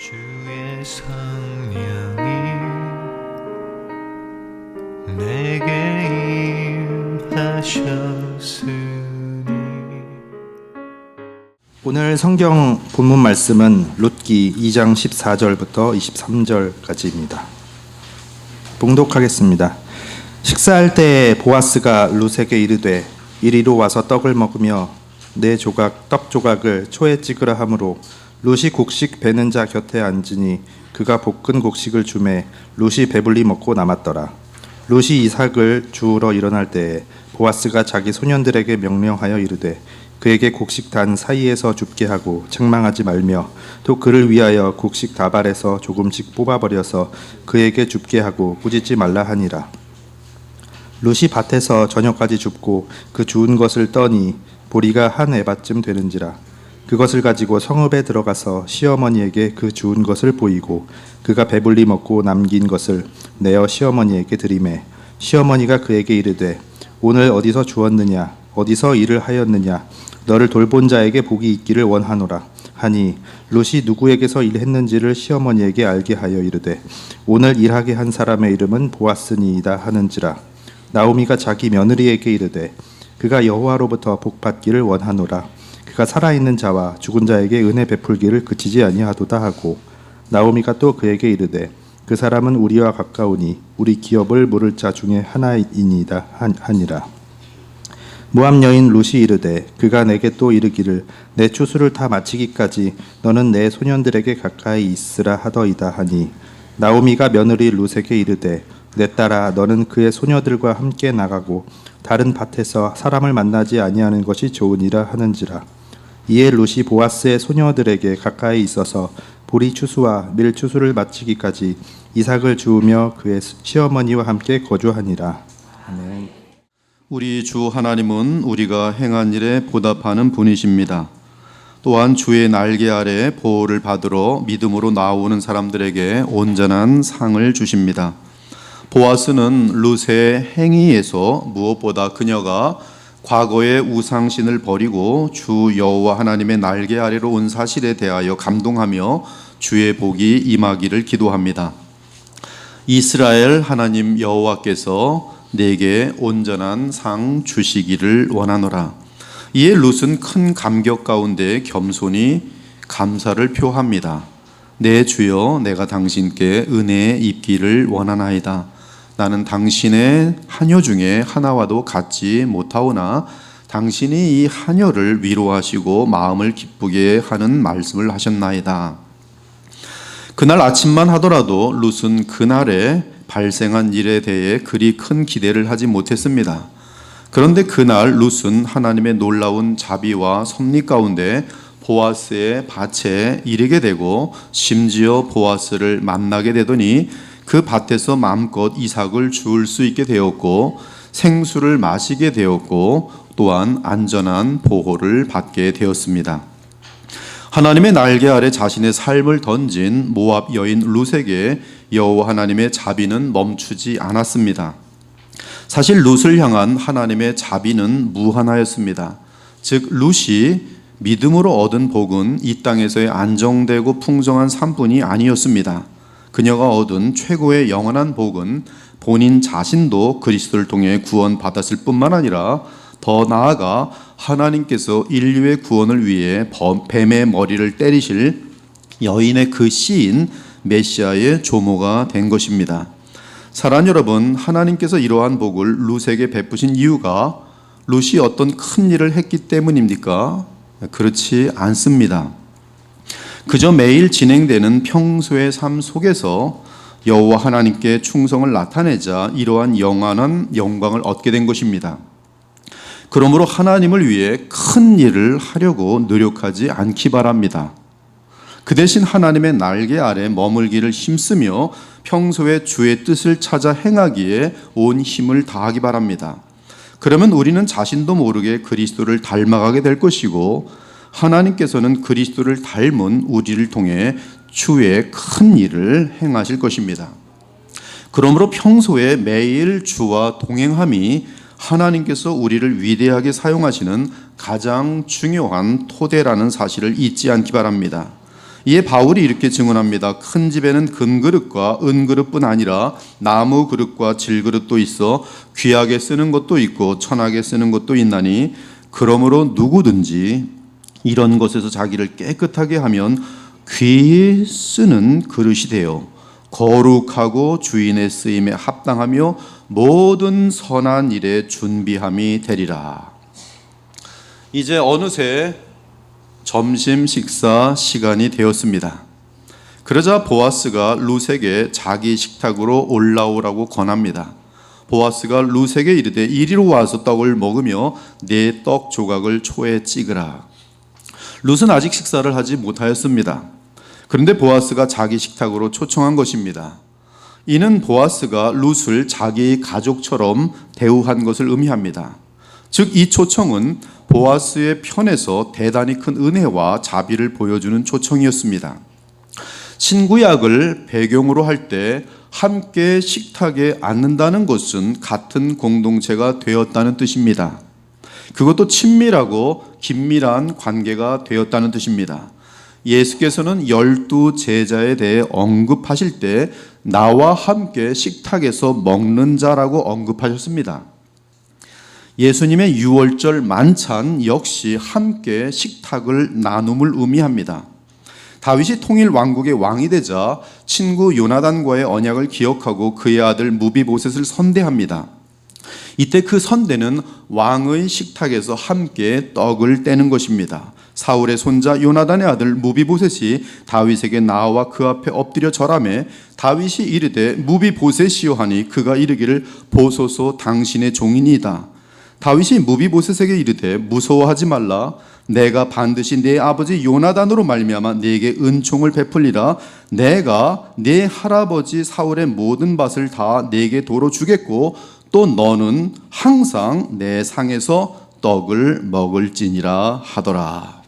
주의 성령이 내게 임하셨으니. 오늘 성경 본문 말씀은 룻기 2장 14절부터 23절까지입니다. 봉독하겠습니다. 식사할 때 보아스가 룻에게 이르되 이리로 와서 떡을 먹으며 네 조각 떡 조각을 초에 찍으라 하므로 룻이 곡식 베는 자 곁에 앉으니 그가 볶은 곡식을 주매 룻이 배불리 먹고 남았더라. 룻이 이삭을 주우러 일어날 때에 보아스가 자기 소년들에게 명령하여 이르되 그에게 곡식 단 사이에서 줍게 하고 책망하지 말며 또 그를 위하여 곡식 다발에서 조금씩 뽑아버려서 그에게 줍게 하고 꾸짖지 말라 하니라. 룻이 밭에서 저녁까지 줍고 그 주운 것을 떠니 보리가 한 에바쯤 되는지라. 그것을 가지고 성읍에 들어가서 시어머니에게 그 주운 것을 보이고 그가 배불리 먹고 남긴 것을 내어 시어머니에게 드리매 시어머니가 그에게 이르되 오늘 어디서 주었느냐 어디서 일을 하였느냐 너를 돌본 자에게 복이 있기를 원하노라 하니 룻이 누구에게서 일했는지를 시어머니에게 알게 하여 이르되 오늘 일하게 한 사람의 이름은 보아스니이다 하는지라. 나오미가 자기 며느리에게 이르되 그가 여호와로부터 복 받기를 원하노라. 그가 살아있는 자와 죽은 자에게 은혜 베풀기를 그치지 아니하도다 하고 나오미가 또 그에게 이르되 그 사람은 우리와 가까우니 우리 기업을 물을 자 중에 하나이니이다 하니라. 모압 여인 룻이 이르되 그가 내게 또 이르기를 내 추수를 다 마치기까지 너는 내 소년들에게 가까이 있으라 하더이다 하니 나오미가 며느리 룻에게 이르되 내 딸아 너는 그의 소녀들과 함께 나가고 다른 밭에서 사람을 만나지 아니하는 것이 좋으니라 하는지라. 이에 룻이 보아스의 소녀들에게 가까이 있어서 보리 추수와 밀 추수를 마치기까지 이삭을 주우며 그의 시어머니와 함께 거주하니라. 아멘. 우리 주 하나님은 우리가 행한 일에 보답하는 분이십니다. 또한 주의 날개 아래 보호를 받으러 믿음으로 나오는 사람들에게 온전한 상을 주십니다. 보아스는 룻의 행위에서 무엇보다 그녀가 과거의 우상신을 버리고 주 여호와 하나님의 날개 아래로 온 사실에 대하여 감동하며 주의 복이 임하기를 기도합니다. 이스라엘 하나님 여호와께서 내게 온전한 상 주시기를 원하노라. 이에 룻은 큰 감격 가운데 겸손히 감사를 표합니다. 내 주여 내가 당신께 은혜 입기를 원하나이다. 나는 당신의 하녀 중에 하나와도 같지 못하오나 당신이 이 하녀를 위로하시고 마음을 기쁘게 하는 말씀을 하셨나이다. 그날 아침만 하더라도 룻은 그날에 발생한 일에 대해 그리 큰 기대를 하지 못했습니다. 그런데 그날 룻은 하나님의 놀라운 자비와 섭리 가운데 보아스의 밭에 이르게 되고 심지어 보아스를 만나게 되더니 그 밭에서 마음껏 이삭을 주울 수 있게 되었고 생수를 마시게 되었고 또한 안전한 보호를 받게 되었습니다. 하나님의 날개 아래 자신의 삶을 던진 모압 여인 룻에게 여호와 하나님의 자비는 멈추지 않았습니다. 사실 룻을 향한 하나님의 자비는 무한하였습니다. 즉 룻이 믿음으로 얻은 복은 이 땅에서의 안정되고 풍성한 산뿐이 아니었습니다. 그녀가 얻은 최고의 영원한 복은 본인 자신도 그리스도를 통해 구원받았을 뿐만 아니라 더 나아가 하나님께서 인류의 구원을 위해 뱀의 머리를 때리실 여인의 그 씨인 메시아의 조모가 된 것입니다. 사랑하는 여러분, 하나님께서 이러한 복을 룻에게 베푸신 이유가 룻이 어떤 큰 일을 했기 때문입니까? 그렇지 않습니다. 그저 매일 진행되는 평소의 삶 속에서 여호와 하나님께 충성을 나타내자 이러한 영원한 영광을 얻게 된 것입니다. 그러므로 하나님을 위해 큰 일을 하려고 노력하지 않기 바랍니다. 그 대신 하나님의 날개 아래 머물기를 힘쓰며 평소에 주의 뜻을 찾아 행하기에 온 힘을 다하기 바랍니다. 그러면 우리는 자신도 모르게 그리스도를 닮아가게 될 것이고 하나님께서는 그리스도를 닮은 우리를 통해 주의 큰 일을 행하실 것입니다. 그러므로 평소에 매일 주와 동행함이 하나님께서 우리를 위대하게 사용하시는 가장 중요한 토대라는 사실을 잊지 않기 바랍니다. 이에 바울이 이렇게 증언합니다. 큰 집에는 금그릇과 은그릇뿐 아니라 나무 그릇과 질그릇도 있어 귀하게 쓰는 것도 있고 천하게 쓰는 것도 있나니 그러므로 누구든지 이런 것에서 자기를 깨끗하게 하면 귀히 쓰는 그릇이 되어 거룩하고 주인의 쓰임에 합당하며 모든 선한 일에 준비함이 되리라. 이제 어느새 점심 식사 시간이 되었습니다. 그러자 보아스가 룻에게 자기 식탁으로 올라오라고 권합니다. 보아스가 룻에게 이르되 이리로 와서 떡을 먹으며 네 떡 조각을 초에 찍으라. 룻은 아직 식사를 하지 못하였습니다. 그런데 보아스가 자기 식탁으로 초청한 것입니다. 이는 보아스가 룻을 자기 가족처럼 대우한 것을 의미합니다. 즉 이 초청은 보아스의 편에서 대단히 큰 은혜와 자비를 보여주는 초청이었습니다. 신구약을 배경으로 할 때 함께 식탁에 앉는다는 것은 같은 공동체가 되었다는 뜻입니다. 그것도 친밀하고 긴밀한 관계가 되었다는 뜻입니다. 예수께서는 12 제자에 대해 언급하실 때 나와 함께 식탁에서 먹는 자라고 언급하셨습니다. 예수님의 유월절 만찬 역시 함께 식탁을 나눔을 의미합니다. 다윗이 통일 왕국의 왕이 되자 친구 요나단과의 언약을 기억하고 그의 아들 무비보셋을 선대합니다. 이때 그 선대는 왕의 식탁에서 함께 떡을 떼는 것입니다. 사울의 손자 요나단의 아들 무비보셋이 다윗에게 나와 그 앞에 엎드려 절하매 다윗이 이르되 무비보셋이요 하니 그가 이르기를 보소서 당신의 종이니이다. 다윗이 무비보셋에게 이르되 무서워하지 말라. 내가 반드시 내 아버지 요나단으로 말미암아 네게 은총을 베풀리라. 내가 네 할아버지 사울의 모든 밭을 다 네게 도로 주겠고 또 너는 항상 내 상에서 떡을 먹을지니라 하더라.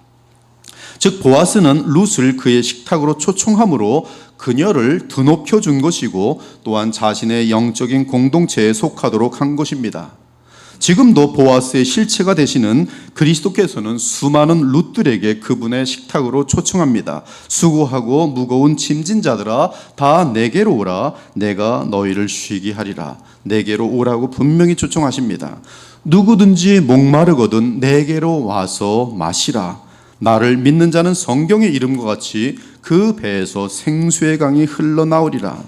즉 보아스는 룻을 그의 식탁으로 초청함으로 그녀를 드높여 준 것이고 또한 자신의 영적인 공동체에 속하도록 한 것입니다. 지금도 보아스의 실체가 되시는 그리스도께서는 수많은 룻들에게 그분의 식탁으로 초청합니다. 수고하고 무거운 짐진 자들아 다 내게로 오라. 내가 너희를 쉬게 하리라. 내게로 오라고 분명히 초청하십니다. 누구든지 목마르거든 내게로 와서 마시라. 나를 믿는 자는 성경의 이름과 같이 그 배에서 생수의 강이 흘러나오리라.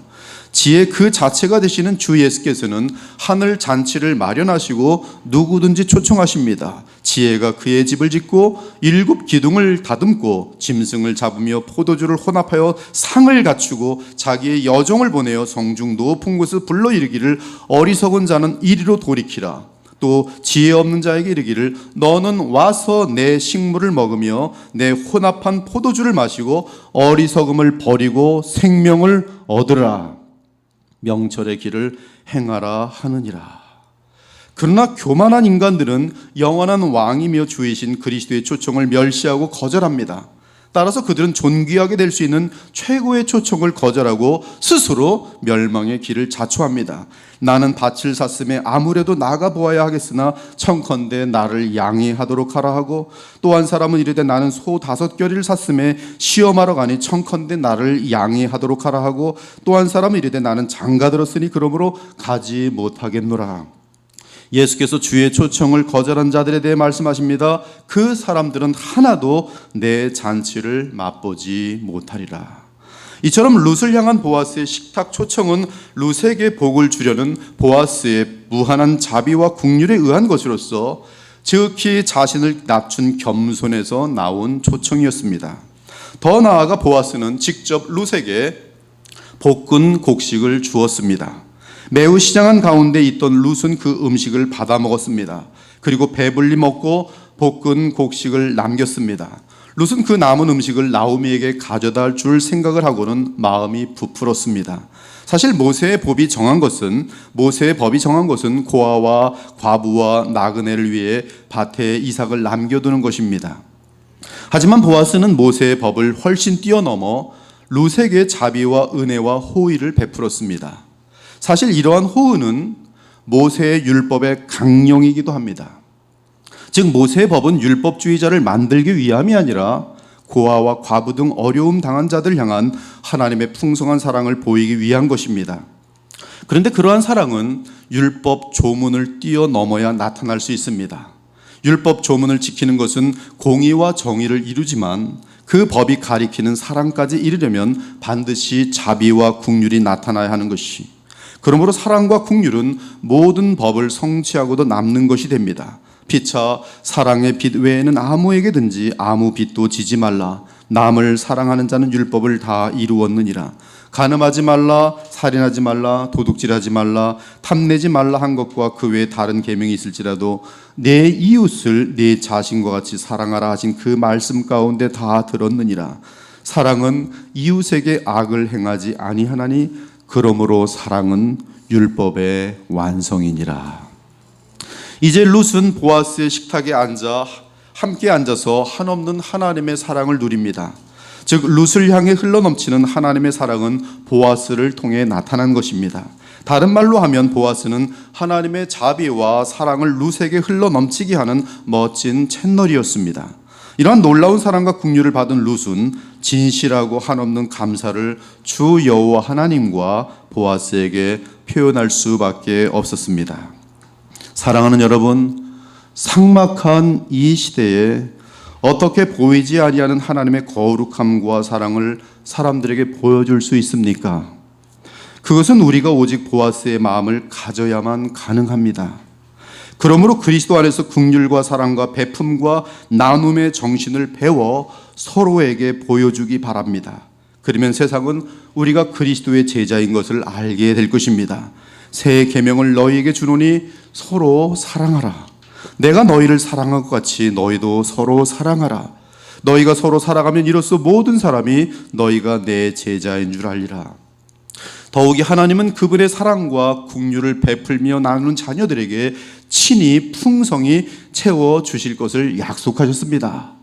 지혜 그 자체가 되시는 주 예수께서는 하늘 잔치를 마련하시고 누구든지 초청하십니다. 지혜가 그의 집을 짓고 7 기둥을 다듬고 짐승을 잡으며 포도주를 혼합하여 상을 갖추고 자기의 여종을 보내어 성중 높은 곳에 불러 이르기를 어리석은 자는 이리로 돌이키라. 또 지혜 없는 자에게 이르기를 너는 와서 내 식물을 먹으며 내 혼합한 포도주를 마시고 어리석음을 버리고 생명을 얻으라. 명철의 길을 행하라 하느니라. 그러나 교만한 인간들은 영원한 왕이며 주이신 그리스도의 초청을 멸시하고 거절합니다. 따라서 그들은 존귀하게 될 수 있는 최고의 초청을 거절하고 스스로 멸망의 길을 자초합니다. 나는 밭을 샀음에 아무래도 나가보아야 하겠으나 청컨대 나를 양해하도록 하라 하고, 또 한 사람은 이르되 나는 소 5겨리를 샀음에 시험하러 가니 청컨대 나를 양해하도록 하라 하고, 또 한 사람은 이르되 나는 장가들었으니 그러므로 가지 못하겠노라. 예수께서 주의 초청을 거절한 자들에 대해 말씀하십니다. 그 사람들은 하나도 내 잔치를 맛보지 못하리라. 이처럼 룻을 향한 보아스의 식탁 초청은 룻에게 복을 주려는 보아스의 무한한 자비와 긍휼에 의한 것으로서 지극히 자신을 낮춘 겸손에서 나온 초청이었습니다. 더 나아가 보아스는 직접 룻에게 볶은 곡식을 주었습니다. 매우 시장한 가운데 있던 룻은 그 음식을 받아 먹었습니다. 그리고 배불리 먹고 볶은 곡식을 남겼습니다. 룻은 그 남은 음식을 나오미에게 가져다 줄 생각을 하고는 마음이 부풀었습니다. 사실 모세의 법이 정한 것은 고아와 과부와 나그네를 위해 밭에 이삭을 남겨두는 것입니다. 하지만 보아스는 모세의 법을 훨씬 뛰어넘어 룻에게 자비와 은혜와 호의를 베풀었습니다. 사실 이러한 호의는 모세의 율법의 강령이기도 합니다. 즉 모세의 법은 율법주의자를 만들기 위함이 아니라 고아와 과부 등 어려움 당한 자들 향한 하나님의 풍성한 사랑을 보이기 위한 것입니다. 그런데 그러한 사랑은 율법 조문을 뛰어넘어야 나타날 수 있습니다. 율법 조문을 지키는 것은 공의와 정의를 이루지만 그 법이 가리키는 사랑까지 이르려면 반드시 자비와 긍휼이 나타나야 하는 것이, 그러므로 사랑과 긍휼은 모든 법을 성취하고도 남는 것이 됩니다. 피차 사랑의 빚 외에는 아무에게든지 아무 빚도 지지 말라. 남을 사랑하는 자는 율법을 다 이루었느니라. 간음하지 말라, 살인하지 말라, 도둑질하지 말라, 탐내지 말라 한 것과 그 외에 다른 계명이 있을지라도 내 이웃을 내 자신과 같이 사랑하라 하신 그 말씀 가운데 다 들었느니라. 사랑은 이웃에게 악을 행하지 아니하나니 그러므로 사랑은 율법의 완성이니라. 이제 룻은 보아스의 식탁에 함께 앉아서 한없는 하나님의 사랑을 누립니다. 즉 룻을 향해 흘러넘치는 하나님의 사랑은 보아스를 통해 나타난 것입니다. 다른 말로 하면 보아스는 하나님의 자비와 사랑을 룻에게 흘러넘치게 하는 멋진 채널이었습니다. 이러한 놀라운 사랑과 긍휼을 받은 룻은 진실하고 한없는 감사를 주 여호와 하나님과 보아스에게 표현할 수밖에 없었습니다. 사랑하는 여러분, 삭막한 이 시대에 어떻게 보이지 아니하는 하나님의 거룩함과 사랑을 사람들에게 보여줄 수 있습니까? 그것은 우리가 오직 보아스의 마음을 가져야만 가능합니다. 그러므로 그리스도 안에서 긍휼과 사랑과 베품과 나눔의 정신을 배워 서로에게 보여주기 바랍니다. 그러면 세상은 우리가 그리스도의 제자인 것을 알게 될 것입니다. 새 계명을 너희에게 주노니 서로 사랑하라. 내가 너희를 사랑한 것 같이 너희도 서로 사랑하라. 너희가 서로 사랑하면 이로써 모든 사람이 너희가 내 제자인 줄 알리라. 더욱이 하나님은 그분의 사랑과 긍휼을 베풀며 나누는 자녀들에게 친히 풍성히 채워주실 것을 약속하셨습니다.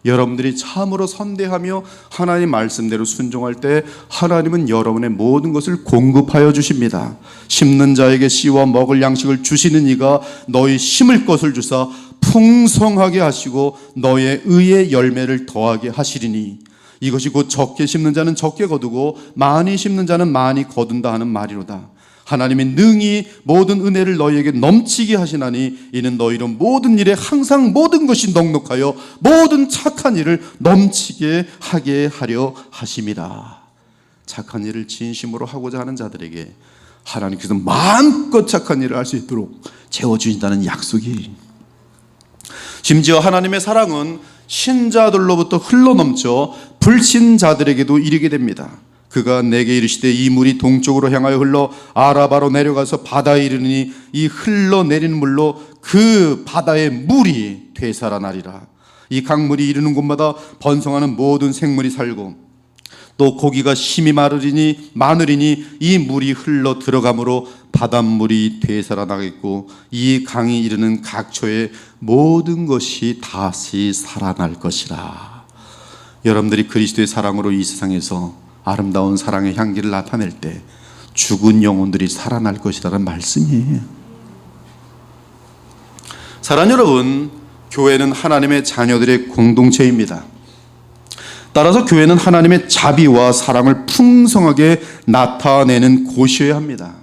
여러분들이 참으로 선대하며 하나님 말씀대로 순종할 때 하나님은 여러분의 모든 것을 공급하여 주십니다. 심는 자에게 씨와 먹을 양식을 주시는 이가 너희 심을 것을 주사 풍성하게 하시고 너의 의의 열매를 더하게 하시리니 이것이 곧 적게 심는 자는 적게 거두고 많이 심는 자는 많이 거둔다 하는 말이로다. 하나님이 능히 모든 은혜를 너희에게 넘치게 하시나니 이는 너희로 모든 일에 항상 모든 것이 넉넉하여 모든 착한 일을 넘치게 하게 하려 하심이라. 착한 일을 진심으로 하고자 하는 자들에게 하나님께서 마음껏 착한 일을 할 수 있도록 채워주신다는 약속이, 심지어 하나님의 사랑은 신자들로부터 흘러넘쳐 불신자들에게도 이르게 됩니다. 그가 내게 이르시되 이 물이 동쪽으로 향하여 흘러 아라바로 내려가서 바다에 이르니 이 흘러내리는 물로 그 바다의 물이 되살아나리라. 이 강물이 이르는 곳마다 번성하는 모든 생물이 살고 또 고기가 심히 마르리니 이 물이 흘러 들어가므로 바닷물이 되살아나겠고 이 강이 이르는 각처의 모든 것이 다시 살아날 것이라. 여러분들이 그리스도의 사랑으로 이 세상에서 아름다운 사랑의 향기를 나타낼 때 죽은 영혼들이 살아날 것이라는 말씀이에요. 사랑하는 여러분, 교회는 하나님의 자녀들의 공동체입니다. 따라서 교회는 하나님의 자비와 사랑을 풍성하게 나타내는 곳이어야 합니다.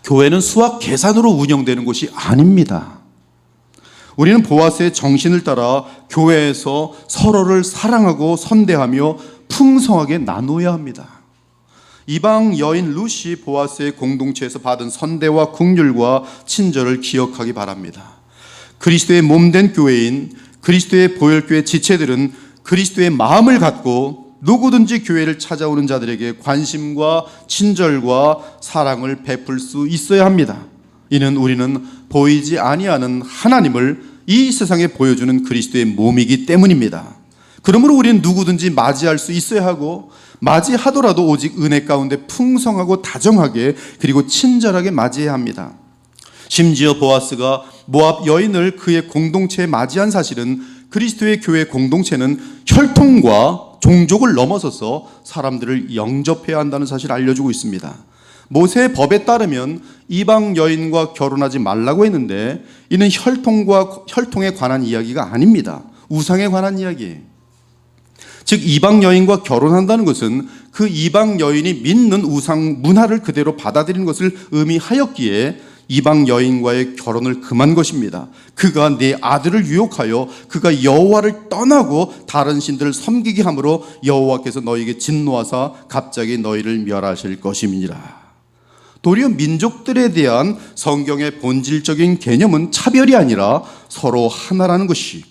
교회는 수학 계산으로 운영되는 곳이 아닙니다. 우리는 보아스의 정신을 따라 교회에서 서로를 사랑하고 선대하며 풍성하게 나누어야 합니다. 이방 여인 룻이 보아스의 공동체에서 받은 선대와 긍휼과 친절을 기억하기 바랍니다. 그리스도의 몸된 교회인 그리스도의 보혈교회 지체들은 그리스도의 마음을 갖고 누구든지 교회를 찾아오는 자들에게 관심과 친절과 사랑을 베풀 수 있어야 합니다. 이는 우리는 보이지 아니하는 하나님을 이 세상에 보여주는 그리스도의 몸이기 때문입니다. 그러므로 우리는 누구든지 맞이할 수 있어야 하고 맞이하더라도 오직 은혜 가운데 풍성하고 다정하게 그리고 친절하게 맞이해야 합니다. 심지어 보아스가 모압 여인을 그의 공동체에 맞이한 사실은 그리스도의 교회 공동체는 혈통과 종족을 넘어서서 사람들을 영접해야 한다는 사실을 알려주고 있습니다. 모세의 법에 따르면 이방 여인과 결혼하지 말라고 했는데 이는 혈통에 관한 이야기가 아닙니다. 우상에 관한 이야기예요. 즉 이방 여인과 결혼한다는 것은 그 이방 여인이 믿는 우상 문화를 그대로 받아들이는 것을 의미하였기에 이방 여인과의 결혼을 금한 것입니다. 그가 내 아들을 유혹하여 그가 여호와를 떠나고 다른 신들을 섬기게 함으로 여호와께서 너희에게 진노하사 갑자기 너희를 멸하실 것임이니라. 도리어 민족들에 대한 성경의 본질적인 개념은 차별이 아니라 서로 하나라는 것이,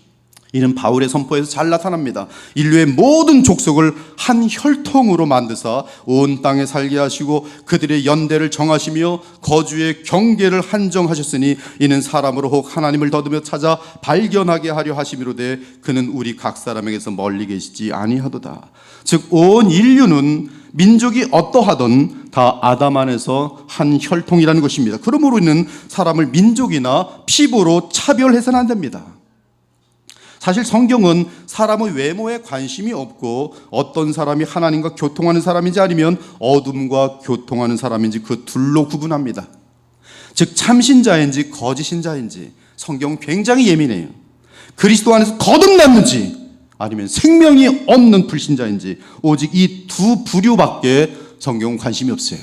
이는 바울의 선포에서 잘 나타납니다. 인류의 모든 족속을 한 혈통으로 만드사 온 땅에 살게 하시고 그들의 연대를 정하시며 거주의 경계를 한정하셨으니 이는 사람으로 혹 하나님을 더듬어 찾아 발견하게 하려 하심이로되 그는 우리 각 사람에게서 멀리 계시지 아니하도다. 즉 온 인류는 민족이 어떠하든 다 아담 안에서 한 혈통이라는 것입니다. 그러므로 우리는 사람을 민족이나 피부로 차별해서는 안 됩니다. 사실 성경은 사람의 외모에 관심이 없고 어떤 사람이 하나님과 교통하는 사람인지 아니면 어둠과 교통하는 사람인지 그 둘로 구분합니다. 즉 참신자인지 거짓신자인지 성경은 굉장히 예민해요. 그리스도 안에서 거듭났는지 아니면 생명이 없는 불신자인지 오직 이 두 부류밖에 성경은 관심이 없어요.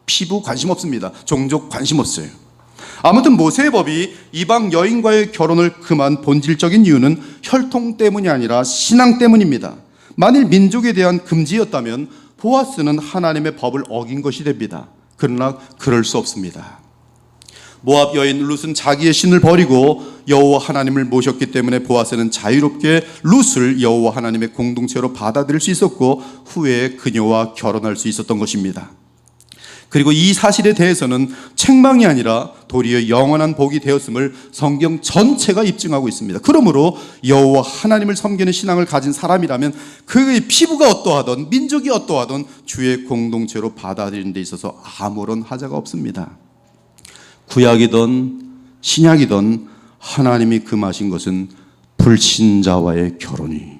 피부 관심 없습니다. 종족 관심 없어요. 아무튼 모세의 법이 이방 여인과의 결혼을 금한 본질적인 이유는 혈통 때문이 아니라 신앙 때문입니다. 만일 민족에 대한 금지였다면 보아스는 하나님의 법을 어긴 것이 됩니다. 그러나 그럴 수 없습니다. 모압 여인 룻은 자기의 신을 버리고 여호와 하나님을 모셨기 때문에 보아스는 자유롭게 룻을 여호와 하나님의 공동체로 받아들일 수 있었고 후에 그녀와 결혼할 수 있었던 것입니다. 그리고 이 사실에 대해서는 책망이 아니라 도리어 영원한 복이 되었음을 성경 전체가 입증하고 있습니다. 그러므로 여호와 하나님을 섬기는 신앙을 가진 사람이라면 그의 피부가 어떠하든 민족이 어떠하든 주의 공동체로 받아들이는 데 있어서 아무런 하자가 없습니다. 구약이든 신약이든 하나님이 금하신 것은 불신자와의 결혼이,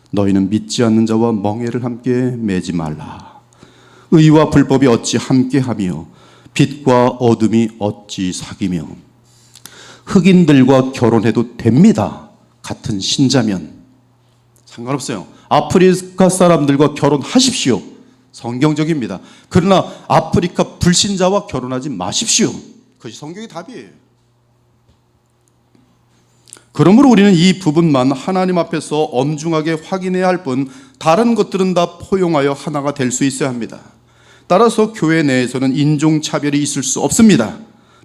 너희는 믿지 않는 자와 멍에를 함께 매지 말라. 의와 불법이 어찌 함께하며 빛과 어둠이 어찌 사귀며. 흑인들과 결혼해도 됩니다. 같은 신자면 상관없어요. 아프리카 사람들과 결혼하십시오. 성경적입니다. 그러나 아프리카 불신자와 결혼하지 마십시오. 그것이 성경의 답이에요. 그러므로 우리는 이 부분만 하나님 앞에서 엄중하게 확인해야 할 뿐 다른 것들은 다 포용하여 하나가 될 수 있어야 합니다. 따라서 교회 내에서는 인종차별이 있을 수 없습니다.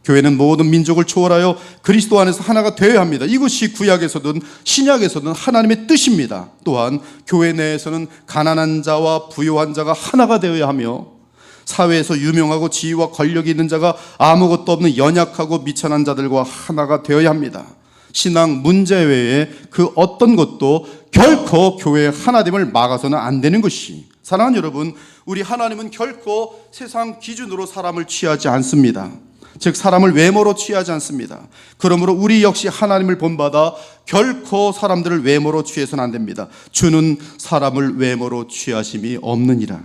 교회는 모든 민족을 초월하여 그리스도 안에서 하나가 되어야 합니다. 이것이 구약에서든 신약에서든 하나님의 뜻입니다. 또한 교회 내에서는 가난한 자와 부유한 자가 하나가 되어야 하며 사회에서 유명하고 지위와 권력이 있는 자가 아무것도 없는 연약하고 미천한 자들과 하나가 되어야 합니다. 신앙 문제 외에 그 어떤 것도 결코 교회의 하나됨을 막아서는 안 되는 것이, 사랑하는 여러분, 우리 하나님은 결코 세상 기준으로 사람을 취하지 않습니다. 즉 사람을 외모로 취하지 않습니다. 그러므로 우리 역시 하나님을 본받아 결코 사람들을 외모로 취해서는 안 됩니다. 주는 사람을 외모로 취하심이 없느니라.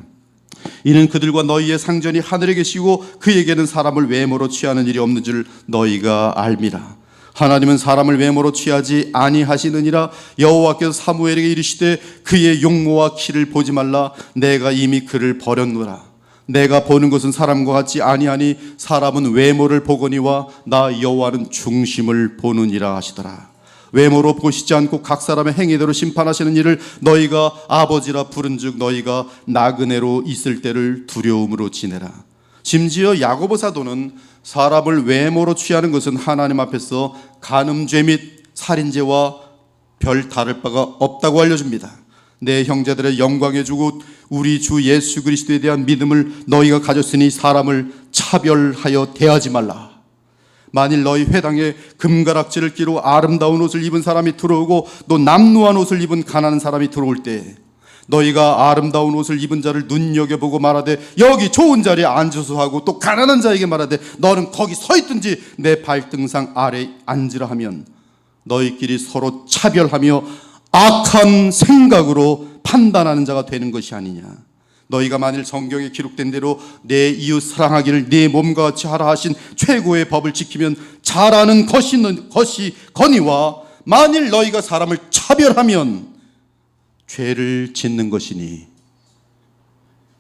이는 그들과 너희의 상전이 하늘에 계시고 그에게는 사람을 외모로 취하는 일이 없는 줄 너희가 알미라. 하나님은 사람을 외모로 취하지 아니하시느니라. 여호와께서 사무엘에게 이르시되 그의 용모와 키를 보지 말라. 내가 이미 그를 버렸노라. 내가 보는 것은 사람과 같지 아니하니 사람은 외모를 보거니와 나 여호와는 중심을 보느니라 하시더라. 외모로 보시지 않고 각 사람의 행위대로 심판하시는 일을 너희가 아버지라 부른즉 너희가 나그네로 있을 때를 두려움으로 지내라. 심지어 야고보 사도는 사람을 외모로 취하는 것은 하나님 앞에서 간음죄 및 살인죄와 별 다를 바가 없다고 알려줍니다. 내 형제들의 영광에 주고 우리 주 예수 그리스도에 대한 믿음을 너희가 가졌으니 사람을 차별하여 대하지 말라. 만일 너희 회당에 금가락지를 끼고 아름다운 옷을 입은 사람이 들어오고 또 남루한 옷을 입은 가난한 사람이 들어올 때 너희가 아름다운 옷을 입은 자를 눈여겨보고 말하되 여기 좋은 자리에 앉아서 하고 또 가난한 자에게 말하되 너는 거기 서 있든지 내 발등상 아래 앉으라 하면 너희끼리 서로 차별하며 악한 생각으로 판단하는 자가 되는 것이 아니냐. 너희가 만일 성경에 기록된 대로 내 이웃 사랑하기를 내 몸과 같이 하라 하신 최고의 법을 지키면 잘하는 것이 거니와 만일 너희가 사람을 차별하면 죄를 짓는 것이니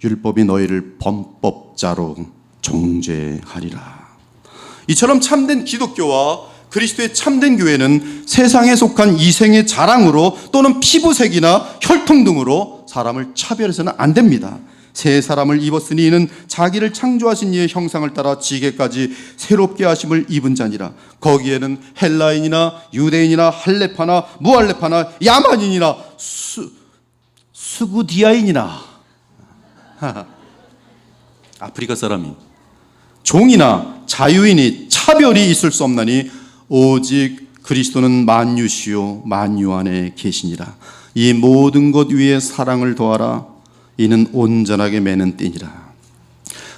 율법이 너희를 범법자로 정죄하리라. 이처럼 참된 기독교와 그리스도의 참된 교회는 세상에 속한 이생의 자랑으로 또는 피부색이나 혈통 등으로 사람을 차별해서는 안 됩니다. 새 사람을 입었으니 이는 자기를 창조하신 이의 형상을 따라 지게까지 새롭게 하심을 입은 자니라. 거기에는 헬라인이나 유대인이나 할레파나 무할레파나 야만인이나 수구디아인이나 아프리카 사람이 종이나 자유인이 차별이 있을 수 없나니 오직 그리스도는 만유시요 만유 안에 계시니라. 이 모든 것 위에 사랑을 더하라. 이는 온전하게 매는 띠니라.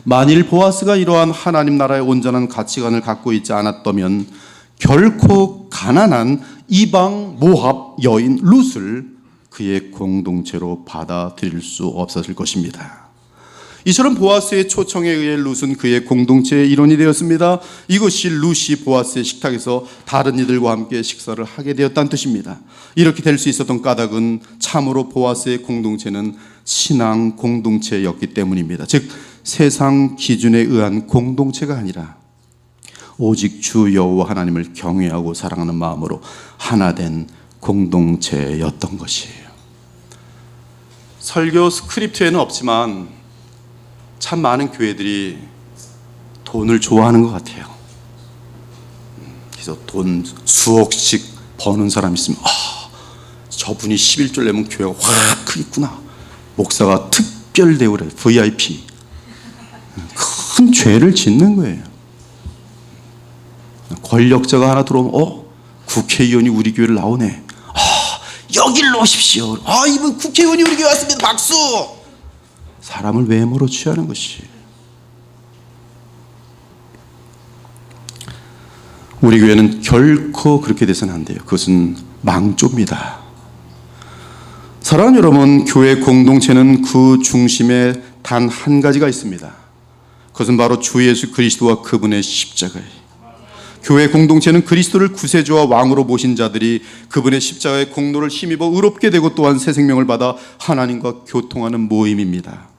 만일 보아스가 이러한 하나님 나라의 온전한 가치관을 갖고 있지 않았다면 결코 가난한 이방 모압 여인 룻을 그의 공동체로 받아들일 수 없었을 것입니다. 이처럼 보아스의 초청에 의해 룻은 그의 공동체의 일원이 되었습니다. 이것이 룻이 보아스의 식탁에서 다른 이들과 함께 식사를 하게 되었다는 뜻입니다. 이렇게 될 수 있었던 까닭은 참으로 보아스의 공동체는 신앙 공동체였기 때문입니다. 즉 세상 기준에 의한 공동체가 아니라 오직 주 여호와 하나님을 경외하고 사랑하는 마음으로 하나 된 공동체였던 것이에요. 설교 스크립트에는 없지만 참 많은 교회들이 돈을 좋아하는 것 같아요. 그래서 돈 수억씩 버는 사람 있으면 저분이 11조 내면 교회가 확 크겠구나. 목사가 특별 대우래, VIP. 큰 죄를 짓는 거예요. 권력자가 하나 들어오면 국회의원이 우리 교회를 나오네. 여기로 오십시오. 이분 국회의원이 우리 교회 왔습니다. 박수. 사람을 외모로 취하는 것이 우리 교회는 결코 그렇게 돼서는 안 돼요. 그것은 망조입니다. 사랑하는 여러분, 교회 공동체는 그 중심에 단 한 가지가 있습니다. 그것은 바로 주 예수 그리스도와 그분의 십자가예요. 교회 공동체는 그리스도를 구세주와 왕으로 모신 자들이 그분의 십자가의 공로를 힘입어 의롭게 되고 또한 새 생명을 받아 하나님과 교통하는 모임입니다.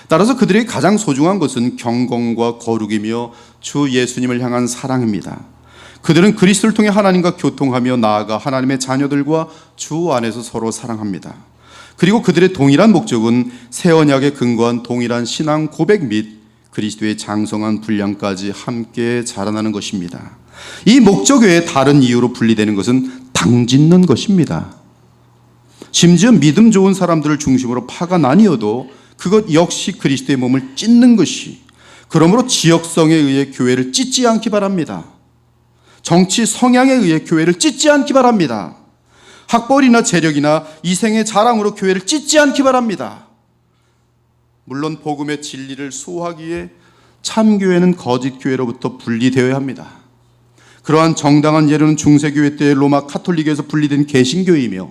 따라서 그들에게 가장 소중한 것은 경건과 거룩이며 주 예수님을 향한 사랑입니다. 그들은 그리스도를 통해 하나님과 교통하며 나아가 하나님의 자녀들과 주 안에서 서로 사랑합니다. 그리고 그들의 동일한 목적은 새 언약에 근거한 동일한 신앙 고백 및 그리스도의 장성한 분량까지 함께 자라나는 것입니다. 이 목적 외에 다른 이유로 분리되는 것은 당짓는 것입니다. 심지어 믿음 좋은 사람들을 중심으로 파가 나뉘어도 그것 역시 그리스도의 몸을 찢는 것이, 그러므로 지역성에 의해 교회를 찢지 않기 바랍니다. 정치 성향에 의해 교회를 찢지 않기 바랍니다. 학벌이나 재력이나 이생의 자랑으로 교회를 찢지 않기 바랍니다. 물론 복음의 진리를 소화하기 위해 참교회는 거짓교회로부터 분리되어야 합니다. 그러한 정당한 예로는 중세교회 때의 로마 카톨릭에서 분리된 개신교이며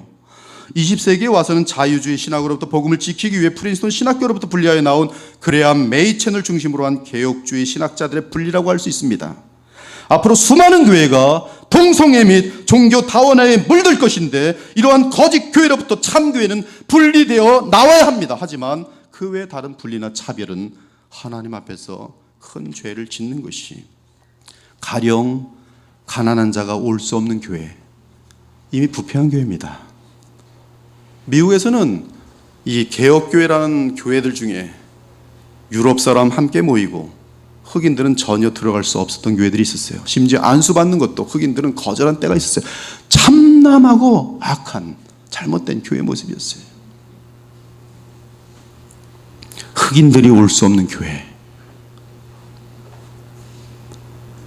20세기에 와서는 자유주의 신학으로부터 복음을 지키기 위해 프린스턴 신학교로부터 분리하여 나온 그레암 메이첸을 중심으로 한 개혁주의 신학자들의 분리라고 할 수 있습니다. 앞으로 수많은 교회가 동성애 및 종교 다원화에 물들 것인데 이러한 거짓 교회로부터 참교회는 분리되어 나와야 합니다. 하지만 그 외 다른 분리나 차별은 하나님 앞에서 큰 죄를 짓는 것이, 가령 가난한 자가 올 수 없는 교회, 이미 부패한 교회입니다. 미국에서는 이 개혁교회라는 교회들 중에 유럽 사람 함께 모이고 흑인들은 전혀 들어갈 수 없었던 교회들이 있었어요. 심지어 안수받는 것도 흑인들은 거절한 때가 있었어요. 참남하고 악한 잘못된 교회 모습이었어요. 흑인들이 올 수 없는 교회,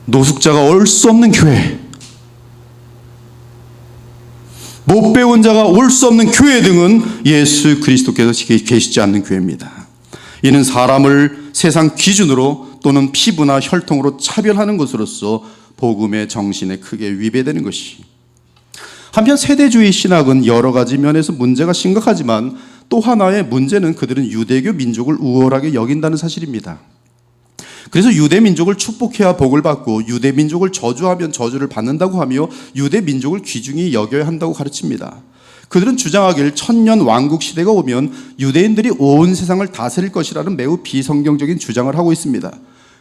노숙자가 올 수 없는 교회, 못 배운 자가 올 수 없는 교회 등은 예수 그리스도께서 계시지 않는 교회입니다. 이는 사람을 세상 기준으로 또는 피부나 혈통으로 차별하는 것으로서 복음의 정신에 크게 위배되는 것이, 한편 세대주의 신학은 여러 가지 면에서 문제가 심각하지만 또 하나의 문제는 그들은 유대교 민족을 우월하게 여긴다는 사실입니다. 그래서 유대 민족을 축복해야 복을 받고 유대 민족을 저주하면 저주를 받는다고 하며 유대 민족을 귀중히 여겨야 한다고 가르칩니다. 그들은 주장하길 천년 왕국 시대가 오면 유대인들이 온 세상을 다스릴 것이라는 매우 비성경적인 주장을 하고 있습니다.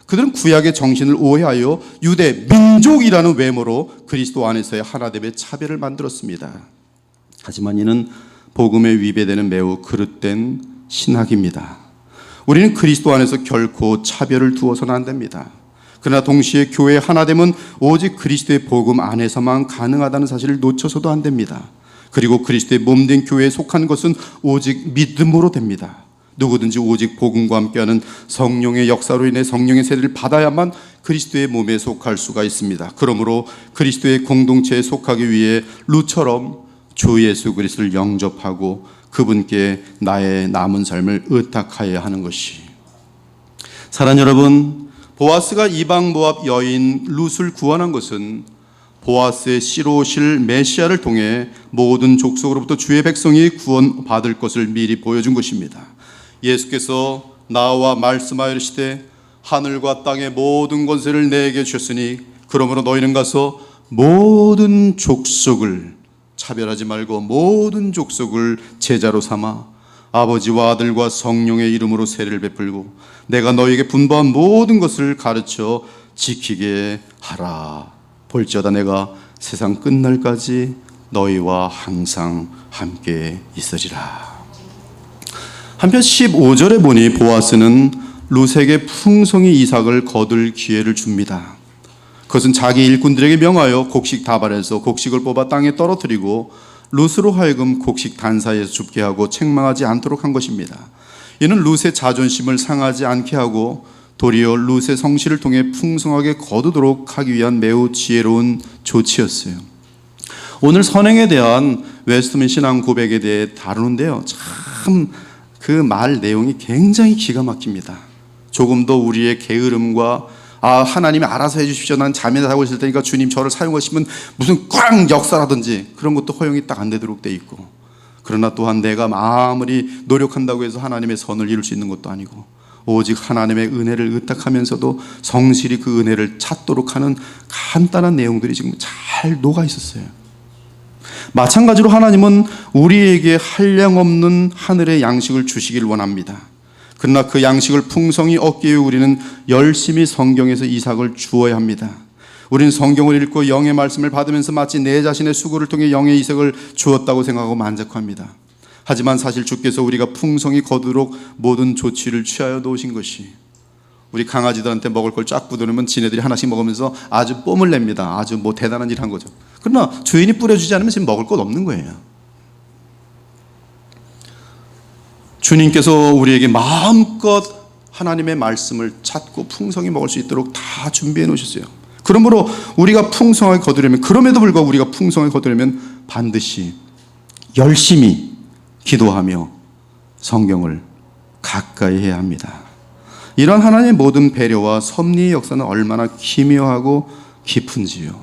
그들은 구약의 정신을 오해하여 유대 민족이라는 외모로 그리스도 안에서의 하나됨의 차별을 만들었습니다. 하지만 이는 복음에 위배되는 매우 그릇된 신학입니다. 우리는 그리스도 안에서 결코 차별을 두어서는 안 됩니다. 그러나 동시에 교회의 하나됨은 오직 그리스도의 복음 안에서만 가능하다는 사실을 놓쳐서도 안 됩니다. 그리고 그리스도의 몸된 교회에 속한 것은 오직 믿음으로 됩니다. 누구든지 오직 복음과 함께하는 성령의 역사로 인해 성령의 세례를 받아야만 그리스도의 몸에 속할 수가 있습니다. 그러므로 그리스도의 공동체에 속하기 위해 룻처럼 주 예수 그리스도를 영접하고 그분께 나의 남은 삶을 의탁하여야 하는 것이, 사랑하는 여러분, 보아스가 이방 모압 여인 룻을 구원한 것은 보아스의 씨로 오실 메시아를 통해 모든 족속으로부터 주의 백성이 구원받을 것을 미리 보여준 것입니다. 예수께서 나와 말씀하여 이르시되 하늘과 땅의 모든 권세를 내게 주셨으니 그러므로 너희는 가서 모든 족속을, 차별하지 말고 모든 족속을 제자로 삼아 아버지와 아들과 성령의 이름으로 세례를 베풀고 내가 너희에게 분부한 모든 것을 가르쳐 지키게 하라. 볼지어다 내가 세상 끝날까지 너희와 항상 함께 있으리라. 한편 15절에 보니 보아스는 룻에게 풍성히 이삭을 거둘 기회를 줍니다. 그것은 자기 일꾼들에게 명하여 곡식 다발에서 곡식을 뽑아 땅에 떨어뜨리고 룻으로 하여금 곡식 단사에서 줍게 하고 책망하지 않도록 한 것입니다. 이는 룻의 자존심을 상하지 않게 하고 도리어 룻의 성실을 통해 풍성하게 거두도록 하기 위한 매우 지혜로운 조치였어요. 오늘 선행에 대한 웨스트민 신앙 고백에 대해 다루는데요, 참 그 말 내용이 굉장히 기가 막힙니다. 조금 더 우리의 게으름과 하나님이 알아서 해주십시오, 난 잠에서 자고 있을 테니까 주님 저를 사용하시면 무슨 꽝 역사라든지 그런 것도 허용이 딱 안 되도록 돼 있고, 그러나 또한 내가 아무리 노력한다고 해서 하나님의 선을 이룰 수 있는 것도 아니고 오직 하나님의 은혜를 의탁하면서도 성실히 그 은혜를 찾도록 하는 간단한 내용들이 지금 잘 녹아 있었어요. 마찬가지로 하나님은 우리에게 한량없는 하늘의 양식을 주시길 원합니다. 그러나 그 양식을 풍성히 얻기 위해 우리는 열심히 성경에서 이삭을 주어야 합니다. 우리는 성경을 읽고 영의 말씀을 받으면서 마치 내 자신의 수고를 통해 영의 이삭을 주었다고 생각하고 만족합니다. 하지만 사실 주께서 우리가 풍성히 거두도록 모든 조치를 취하여 놓으신 것이, 우리 강아지들한테 먹을 걸 쫙 뿌려놓으면 지네들이 하나씩 먹으면서 아주 뽐을 냅니다. 아주 대단한 일 한 거죠. 그러나 주인이 뿌려주지 않으면 지금 먹을 것 없는 거예요. 주님께서 우리에게 마음껏 하나님의 말씀을 찾고 풍성히 먹을 수 있도록 다 준비해 놓으셨어요. 그러므로 우리가 풍성하게 거두려면, 그럼에도 불구하고 우리가 풍성하게 거두려면 반드시 열심히 기도하며 성경을 가까이 해야 합니다. 이런 하나님의 모든 배려와 섭리의 역사는 얼마나 기묘하고 깊은지요.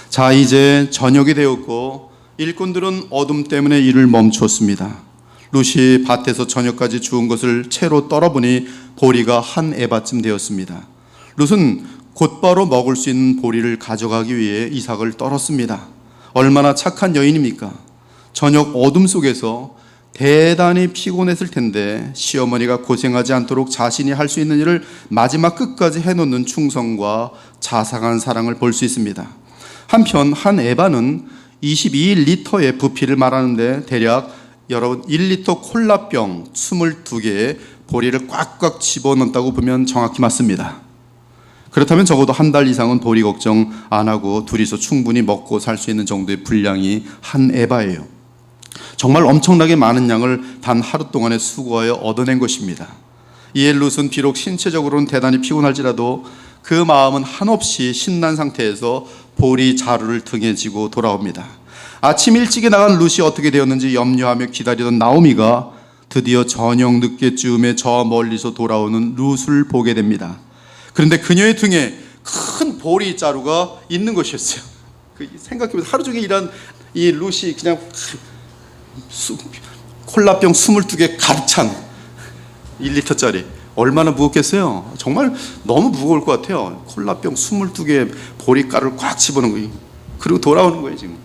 자, 이제 저녁이 되었고 일꾼들은 어둠 때문에 일을 멈췄습니다. 룻이 밭에서 저녁까지 주운 것을 채로 떨어보니 보리가 한 에바쯤 되었습니다. 룻은 곧바로 먹을 수 있는 보리를 가져가기 위해 이삭을 떨었습니다. 얼마나 착한 여인입니까? 저녁 어둠 속에서 대단히 피곤했을 텐데 시어머니가 고생하지 않도록 자신이 할 수 있는 일을 마지막 끝까지 해놓는 충성과 자상한 사랑을 볼 수 있습니다. 한편 한 에바는 22리터의 부피를 말하는데 대략 여러분 1리터 콜라병 22개에 보리를 꽉꽉 집어넣었다고 보면 정확히 맞습니다. 그렇다면 적어도 한 달 이상은 보리 걱정 안 하고 둘이서 충분히 먹고 살 수 있는 정도의 분량이 한 에바예요. 정말 엄청나게 많은 양을 단 하루 동안에 수고하여 얻어낸 것입니다. 이에 룻은 비록 신체적으로는 대단히 피곤할지라도 그 마음은 한없이 신난 상태에서 보리 자루를 등에 지고 돌아옵니다. 아침 일찍이 나간 룻이 어떻게 되었는지 염려하며 기다리던 나오미가 드디어 저녁 늦게쯤에 저 멀리서 돌아오는 룻을 보게 됩니다. 그런데 그녀의 등에 큰 보리 자루가 있는 것이었어요. 생각해보세요. 하루 종일 일한 이 룻이 그냥 콜라병 22개 가득 찬 1리터짜리 얼마나 무겁겠어요? 정말 너무 무거울 것 같아요. 콜라병 22개 보리가루를 꽉 집어넣은 거예요. 그리고 돌아오는 거예요. 지금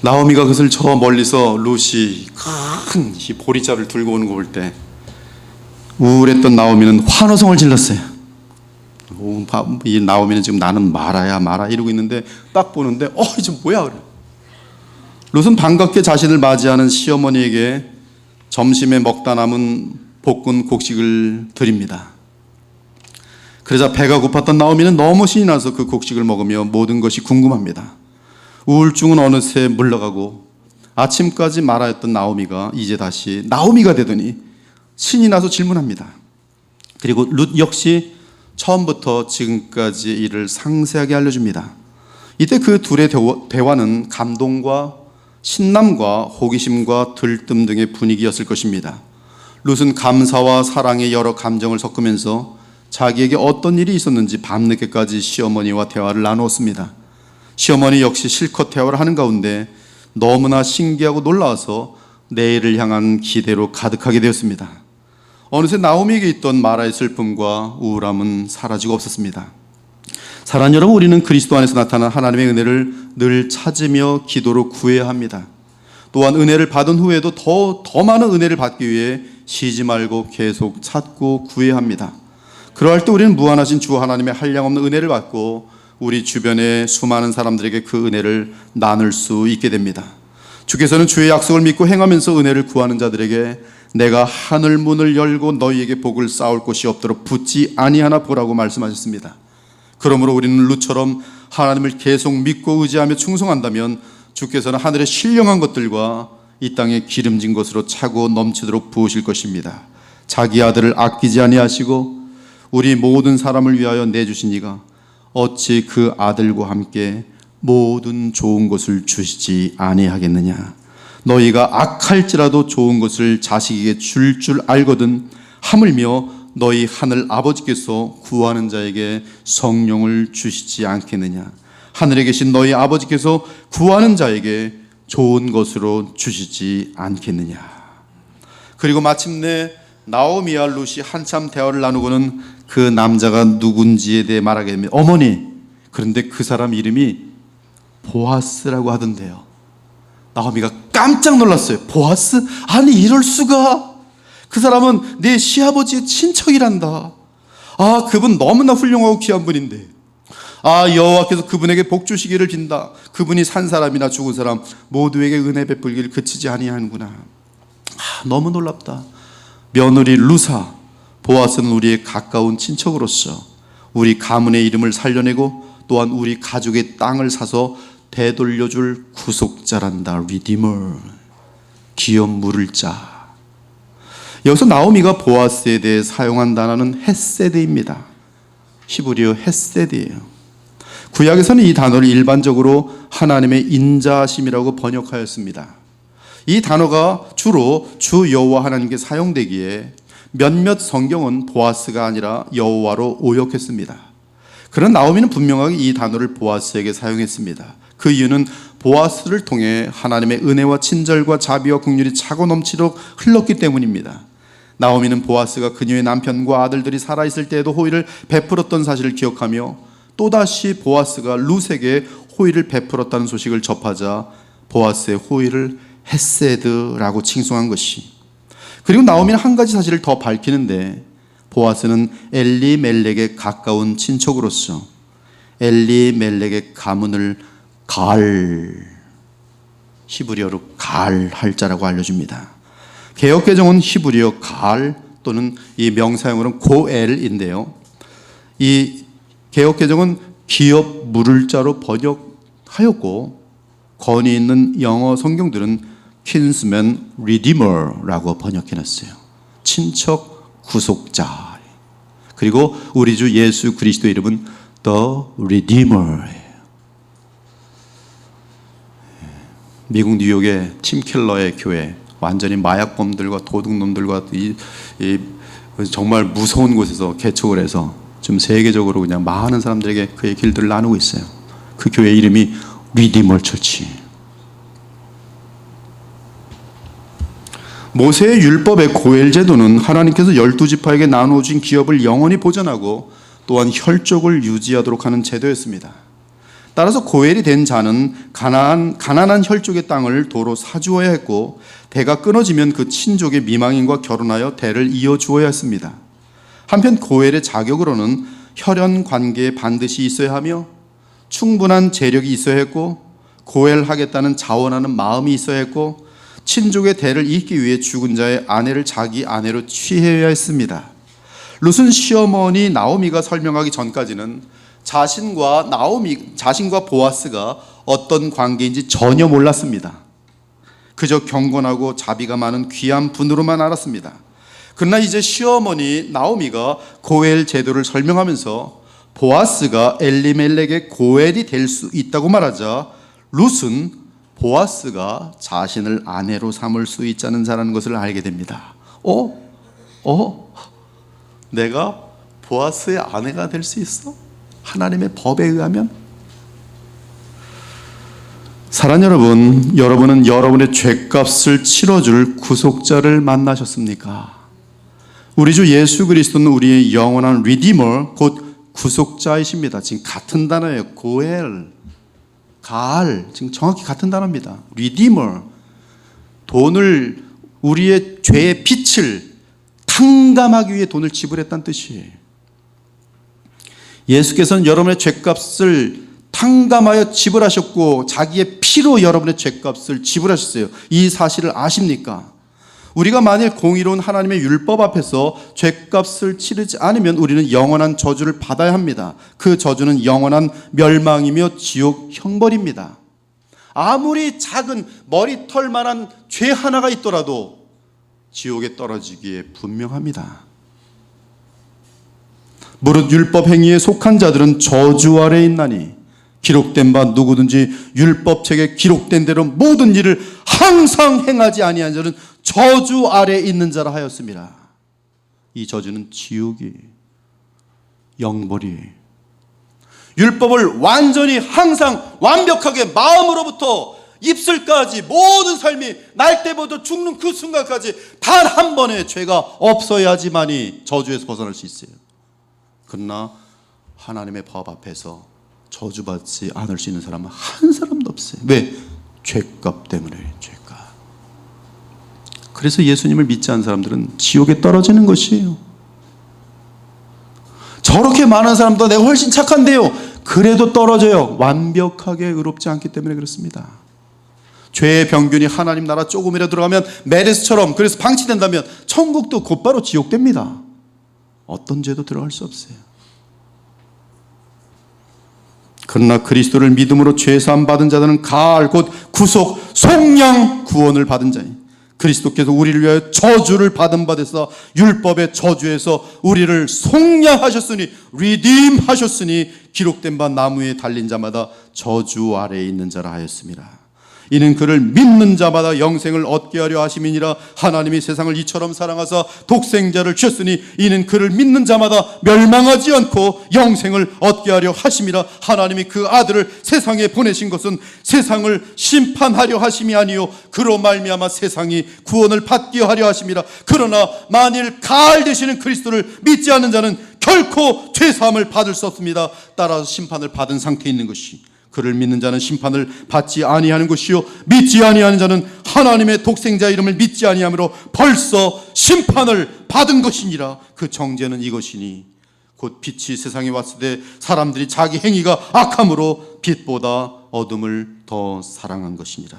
나오미가 그것을 저 멀리서 룻이 큰 이 보리자를 들고 오는 거 볼 때 우울했던 나오미는 환호성을 질렀어요. 이 나오미는 지금 나는 말아야 말아 이러고 있는데 딱 보는데 이제 뭐야 그래. 룻은 반갑게 자신을 맞이하는 시어머니에게 점심에 먹다 남은 볶은 곡식을 드립니다. 그러자 배가 고팠던 나오미는 너무 신이 나서 그 곡식을 먹으며 모든 것이 궁금합니다. 우울증은 어느새 물러가고 아침까지 말하였던 나오미가 이제 다시 나오미가 되더니 신이 나서 질문합니다. 그리고 룻 역시 처음부터 지금까지 일을 상세하게 알려줍니다. 이때 그 둘의 대화는 감동과 신남과 호기심과 들뜸 등의 분위기였을 것입니다. 룻은 감사와 사랑의 여러 감정을 섞으면서 자기에게 어떤 일이 있었는지 밤늦게까지 시어머니와 대화를 나누었습니다. 시어머니 역시 실컷 대화를 하는 가운데 너무나 신기하고 놀라워서 내일을 향한 기대로 가득하게 되었습니다. 어느새 나오미에게 있던 마라의 슬픔과 우울함은 사라지고 없었습니다. 사랑하는 여러분, 우리는 그리스도 안에서 나타난 하나님의 은혜를 늘 찾으며 기도로 구해야 합니다. 또한 은혜를 받은 후에도 더 많은 은혜를 받기 위해 쉬지 말고 계속 찾고 구해야 합니다. 그러할 때 우리는 무한하신 주 하나님의 한량없는 은혜를 받고 우리 주변의 수많은 사람들에게 그 은혜를 나눌 수 있게 됩니다. 주께서는 주의 약속을 믿고 행하면서 은혜를 구하는 자들에게 내가 하늘 문을 열고 너희에게 복을 쌓을 곳이 없도록 붙지 아니하나 보라고 말씀하셨습니다. 그러므로 우리는 룻처럼 하나님을 계속 믿고 의지하며 충성한다면 주께서는 하늘의 신령한 것들과 이 땅의 기름진 것으로 차고 넘치도록 부으실 것입니다. 자기 아들을 아끼지 아니하시고 우리 모든 사람을 위하여 내주신 이가 어찌 그 아들과 함께 모든 좋은 것을 주시지 아니하겠느냐. 너희가 악할지라도 좋은 것을 자식에게 줄 알거든 하물며 너희 하늘 아버지께서 구하는 자에게 성령을 주시지 않겠느냐. 하늘에 계신 너희 아버지께서 구하는 자에게 좋은 것으로 주시지 않겠느냐. 그리고 마침내 나오미와 룻이 한참 대화를 나누고는 그 남자가 누군지에 대해 말하게 됩니다. 어머니, 그런데 그 사람 이름이 보아스라고 하던데요. 나오미가 깜짝 놀랐어요. 보아스? 아니 이럴 수가. 그 사람은 내 시아버지의 친척이란다. 그분 너무나 훌륭하고 귀한 분인데 여호와께서 그분에게 복 주시기를 빈다. 그분이 산 사람이나 죽은 사람 모두에게 은혜 베풀기를 그치지 아니하는구나. 너무 놀랍다. 며느리 루사, 보아스는 우리의 가까운 친척으로서 우리 가문의 이름을 살려내고 또한 우리 가족의 땅을 사서 되돌려줄 구속자란다. 리디머, 기업 물을 자. 여기서 나오미가 보아스에 대해 사용한 단어는 헤세드입니다. 히브리어 헤세드예요. 구약에서는 이 단어를 일반적으로 하나님의 인자하심이라고 번역하였습니다. 이 단어가 주로 주 여호와 하나님께 사용되기에 몇몇 성경은 보아스가 아니라 여호와로 오역했습니다. 그러나 나오미는 분명하게 이 단어를 보아스에게 사용했습니다. 그 이유는 보아스를 통해 하나님의 은혜와 친절과 자비와 긍휼이 차고 넘치도록 흘렀기 때문입니다. 나오미는 보아스가 그녀의 남편과 아들들이 살아있을 때에도 호의를 베풀었던 사실을 기억하며 또다시 보아스가 룻에게 호의를 베풀었다는 소식을 접하자 보아스의 호의를 헤세드라고 칭송한 것이. 그리고 나오미는 한 가지 사실을 더 밝히는데 보아스는 엘리멜렉의 가까운 친척으로서 엘리멜렉의 가문을 히브리어로 갈 할자라고 알려줍니다. 개역개정은 히브리어 갈 또는 이 명사형으로는 고엘인데요. 이 개역개정은 기업 물을 자로 번역하였고 권위 있는 영어 성경들은 kinsman redeemer라고 번역해놨어요. 친척 구속자. 그리고 우리 주 예수 그리스도의 이름은 the redeemer예요. 미국 뉴욕의 팀 켈러의 교회, 완전히 마약범들과 도둑놈들과 정말 무서운 곳에서 개척을 해서 좀 세계적으로 그냥 많은 사람들에게 그의 길들을 나누고 있어요. 그 교회 이름이 리디머 처치. 모세의 율법의 고엘 제도는 하나님께서 12지파에게 나누어 준 기업을 영원히 보존하고 또한 혈족을 유지하도록 하는 제도였습니다. 따라서 고엘이 된 자는 가난한 혈족의 땅을 도로 사주어야 했고, 대가 끊어지면 그 친족의 미망인과 결혼하여 대를 이어주어야 했습니다. 한편 고엘의 자격으로는 혈연 관계에 반드시 있어야 하며 충분한 재력이 있어야 했고, 고엘하겠다는 자원하는 마음이 있어야 했고, 친족의 대를 잇기 위해 죽은 자의 아내를 자기 아내로 취해야 했습니다. 룻은 시어머니 나오미가 설명하기 전까지는 자신과 보아스가 어떤 관계인지 전혀 몰랐습니다. 그저 경건하고 자비가 많은 귀한 분으로만 알았습니다. 그러나 이제 시어머니 나오미가 고엘 제도를 설명하면서 보아스가 엘리멜렉의 고엘이 될 수 있다고 말하자, 룻은 보아스가 자신을 아내로 삼을 수 있다는 자라는 것을 알게 됩니다. 내가 보아스의 아내가 될 수 있어? 하나님의 법에 의하면? 사랑하는 여러분, 여러분은 여러분의 죄값을 치러줄 구속자를 만나셨습니까? 우리 주 예수 그리스도는 우리의 영원한 리디머, 곧 구속자이십니다. 지금 같은 단어예요. 고엘, 가알, 지금 정확히 같은 단어입니다. 리디머, 돈을, 우리의 죄의 빚을 탕감하기 위해 돈을 지불했다는 뜻이에요. 예수께서는 여러분의 죄값을 탕감하여 지불하셨고, 자기의 피로 여러분의 죄값을 지불하셨어요. 이 사실을 아십니까? 우리가 만일 공의로운 하나님의 율법 앞에서 죄값을 치르지 않으면 우리는 영원한 저주를 받아야 합니다. 그 저주는 영원한 멸망이며 지옥 형벌입니다. 아무리 작은 머리털만한 죄 하나가 있더라도 지옥에 떨어지기에 분명합니다. 무릇 율법 행위에 속한 자들은 저주 아래에 있나니, 기록된 바 누구든지 율법책에 기록된 대로 모든 일을 항상 행하지 아니한 자는 저주 아래에 있는 자라 하였습니다. 이 저주는 지옥이, 영벌이. 율법을 완전히 항상 완벽하게 마음으로부터 입술까지 모든 삶이 날 때부터 죽는 그 순간까지 단 한 번의 죄가 없어야지만이 저주에서 벗어날 수 있어요. 그러나 하나님의 법 앞에서 저주받지 않을 수 있는 사람은 한 사람도 없어요. 왜? 죄값 때문에. 죄값. 그래서 예수님을 믿지 않는 사람들은 지옥에 떨어지는 것이에요. 저렇게 많은 사람도 내가 훨씬 착한데요, 그래도 떨어져요. 완벽하게 의롭지 않기 때문에 그렇습니다. 죄의 병균이 하나님 나라 조금이라도 들어가면 메르스처럼, 그래서 방치된다면 천국도 곧바로 지옥됩니다. 어떤 죄도 들어갈 수 없어요. 그러나 그리스도를 믿음으로 죄사함 받은 자들은 가알, 곧 구속, 속량, 구원을 받은 자니, 그리스도께서 우리를 위하여 저주를 받은 바 되사 율법의 저주에서 우리를 속량하셨으니, 리딤하셨으니, 기록된 바 나무에 달린 자마다 저주 아래에 있는 자라 하였습니다. 이는 그를 믿는 자마다 영생을 얻게 하려 하심이니라. 하나님이 세상을 이처럼 사랑하사 독생자를 주셨으니 이는 그를 믿는 자마다 멸망하지 않고 영생을 얻게 하려 하심이라. 하나님이 그 아들을 세상에 보내신 것은 세상을 심판하려 하심이 아니요 그로 말미암아 세상이 구원을 받게 하려 하심이라. 그러나 만일 가알 되시는 그리스도를 믿지 않는 자는 결코 죄사함을 받을 수 없습니다. 따라서 심판을 받은 상태에 있는 것이, 그를 믿는 자는 심판을 받지 아니하는 것이요 믿지 아니하는 자는 하나님의 독생자 이름을 믿지 아니하므로 벌써 심판을 받은 것이니라. 그 정죄는 이것이니 곧 빛이 세상에 왔을 때 사람들이 자기 행위가 악함으로 빛보다 어둠을 더 사랑한 것이니라.